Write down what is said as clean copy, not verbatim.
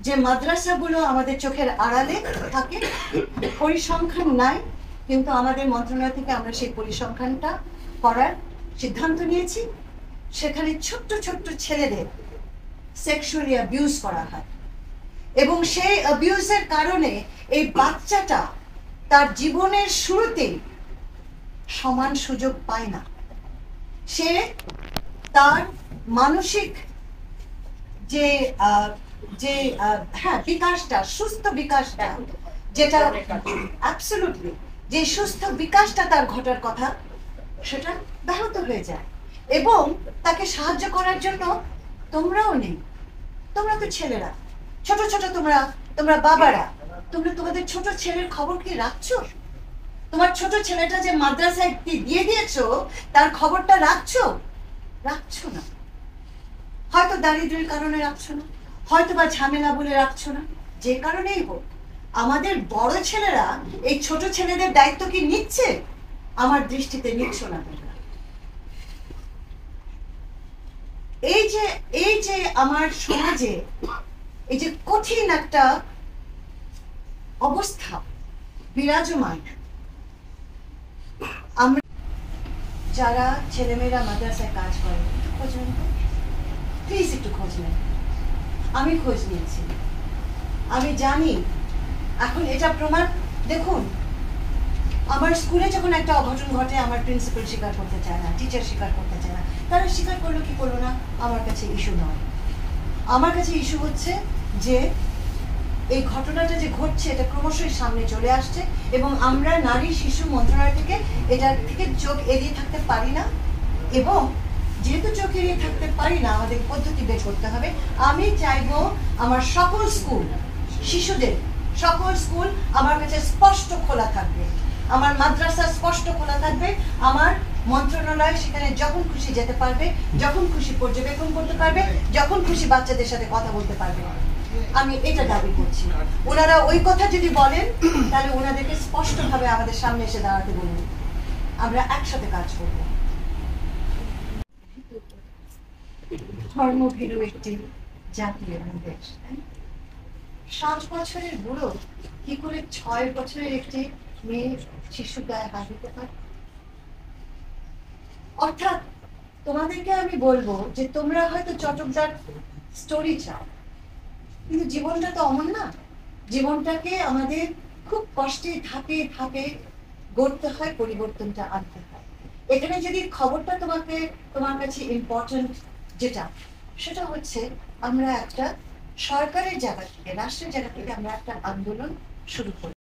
যে মাদ্রাসাগুলো আমাদের চোখের আড়ালে থাকে, পরিসংখ্যান নাই, কিন্তু আমাদের মন্ত্রণালয় থেকে আমরা সেই পরিসংখ্যানটা করার সিদ্ধান্ত নিয়েছি। সেখানে ছোট্ট ছোট্ট ছেলেদের সেক্সুয়ালি অ্যাবিউজ করা হয় এবং সেই অ্যাবিউজের কারণে এই বাচ্চাটা তার জীবনের শুরুতেই সমান সুযোগ পায় না। সে তার মানসিক যে বিকাশটা, সুস্থ বিকাশটা, যেটা অ্যাবসলিউটলি যে সুস্থ বিকাশটা তার ঘটার কথা, সেটা ব্যাহত হয়ে যায়। এবং তাকে সাহায্য করার জন্য তোমরাও নেই। তোমরা তো ছেলেরা, ছোট ছোট তোমরা বাবারা, তোমরা তোমাদের ছোট ছেলের খবর কি রাখছো? তোমার ছোট ছেলেটা যে মাদ্রাসায় দিয়ে দিয়েছো তার খবরটা রাখছো না। হয়তো দারিদ্র্যের কারণে রাখছো না, হয়তো বা ঝামেলা বলে রাখছো না। যে কারণেই হোক, আমাদের বড় ছেলেরা এই ছোট ছেলেদের দায়িত্ব কি নিচ্ছে? আমার দৃষ্টিতে নিচ্ছ না তোমরা। এই যে আমার সমাজে এই যে কঠিন একটা অবস্থা বিরাজমান, আমরা যারা ছেলেমেয়েরা মাদ্রাসায় কাজ করে খোঁজ নেন, প্লিজ একটু খোঁজ নেন। আমি খোঁজ নিয়েছি, আমি জানি। এখন এটা প্রমাণ দেখুন, আমার স্কুলে যখন একটা অঘটন ঘটে, আমার প্রিন্সিপাল স্বীকার করতে চায় না, টিচার স্বীকার করতে চায় না। তারা স্বীকার করলো কি করলো না, আমার কাছে ইস্যু নয়। আমার কাছে ইস্যু হচ্ছে যে এই ঘটনাটা যে ঘটছে এটা ক্রমশই সামনে চলে আসছে এবং আমরা নারী শিশু মন্ত্রণালয় থেকে এটার থেকে চোখ এড়িয়ে থাকতে পারি না। এবং যেহেতু চোখ এড়িয়ে থাকতে পারি না, আমাদের পদ্ধতি বের করতে হবে। আমি চাইবো আমার সকল স্কুল, শিশুদের সকল স্কুল আমার কাছে স্পষ্ট খোলা থাকবে, আমার মাদ্রাসা স্পষ্ট খোলা থাকবে। আমার মন্ত্রণালয় সেখানে যখন খুশি যেতে পারবে, যখন খুশি পর্যবেক্ষণ করতে পারবে, যখন খুশি বাচ্চাদের সাথে কথা বলতে পারবে। আমি এটা দাবি করছি। ওনারা ওই কথা যদি বলেন, তাহলে ওনাদেরকে স্পষ্টভাবে আমাদের সামনে এসে দাঁড়াতে বলুন, আমরা একসাথে কাজ করব। ধর্মভীরু একটি জাতি এবং দেশ। 7 বছরের বুড়ো কি করে 6 বছরের একটি মেয়ে শিশু গায়ে হাত দিতে পারে? অর্থাৎ তোমাদেরকে আমি বলবো যে তোমরা হয়তো চটকদার স্টোরি চাও, কিন্তু জীবনটা তো অমন না। জীবনটাকে আমাদের খুব কষ্টে ধাপে ধাপে গড়তে হয়, পরিবর্তনটা আনতে হয়। এখানে যদি খবরটা তোমার কাছে ইম্পর্টেন্ট যেটা, সেটা হচ্ছে আমরা একটা সরকারের জায়গা থেকে, রাষ্ট্রের জায়গা থেকে আমরা একটা আন্দোলন শুরু করি।